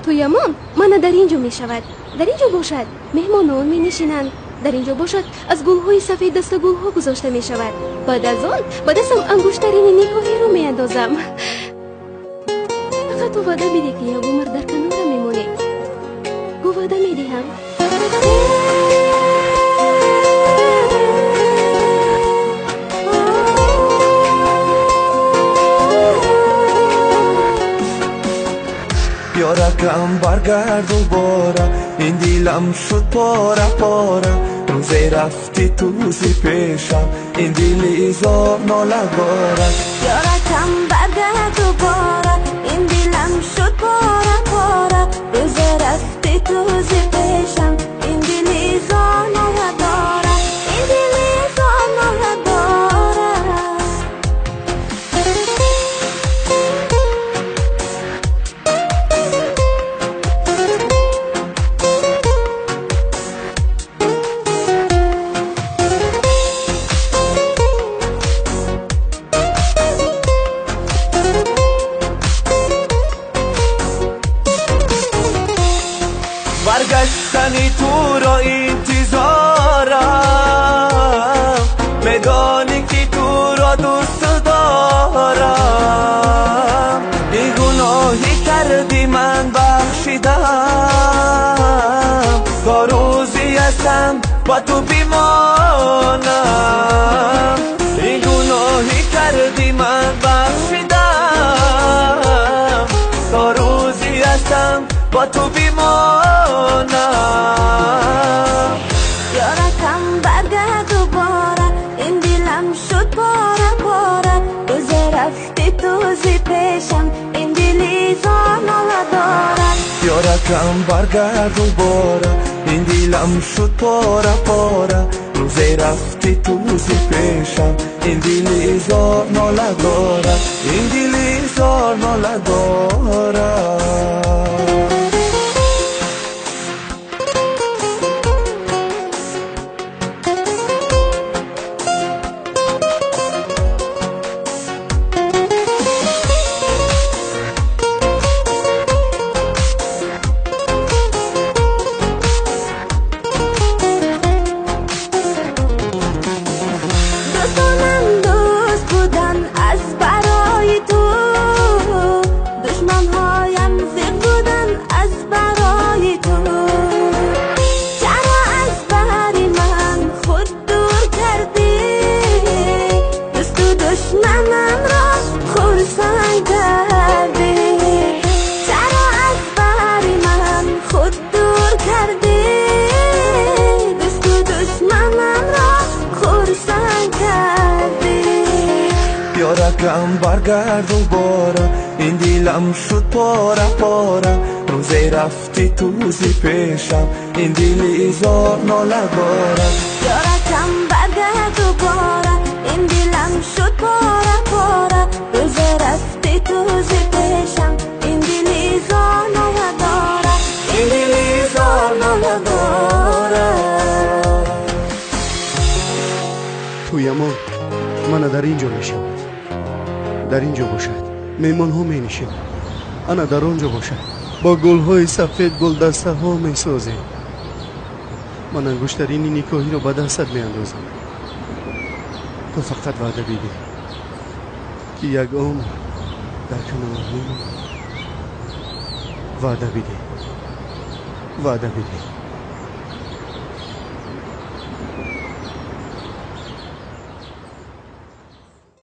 تویمان من در اینجا می شود، در اینجا باشد، مهمانان می نشینند، در اینجا باشد، از گلهای سفید دست گلها گذاشته می شود. بعد از آن با دستم انگشترین نگاهی رو می اندازم. فقط تو وعده بده که یک عمر در کنارم میمونی. گو وعده می دهم. یارکم برگرد دوباره، این دیلم شد پاره پاره. روزی رفتی تو زی پیشم، این دیلی زار نالگاره. یارکم برگرد دوباره، این دیلم شد پاره پاره. روزی رفتی تو زی پیشم، این دیلی زار نالگاره. این دیلی زار نالگاره. برگشتنی تو را انتظارم، میدانی که تو را دوست دارم. این گناهی کردی من بخشیدم، تا روزی هستم با تو بیمانم. این گناهی کردی من بخشیدم، تا روزی هستم با تو بیمانم. یارکم برگرد دوباره، این دیلم شد پاره پاره. روزی رفتی تو زی پیشم، این دیلی زار نداره. یارکم برگرد دوباره، این دیلم شد پاره پاره. روزی رفتی تو زی پیشم، این دیلی زار نالگاره. این دیلی زار نالگاره. یارکم برگرد دوباره، این دیلم شد پاره پاره. روزی رفتی تو زی پیشم، این دیلی زار نالگاره. یارکم برگرد دوباره، این دیلم شد پاره پاره. روزی رفتی تو زی پیشم، این دیلی زار نالگاره. این دیلی زار نالگاره. تویمان من در اینجا میشم، در اینجا باشد، میمان ها می نشیم. انا در آنجا باشد، با گل های سفید گل دسته ها می سازیم. من انگشترین نکاهی رو به دستت می اندازم. تو فقط وعده بده که یک عمر در کنار میمونی. وعده بده، وعده بده.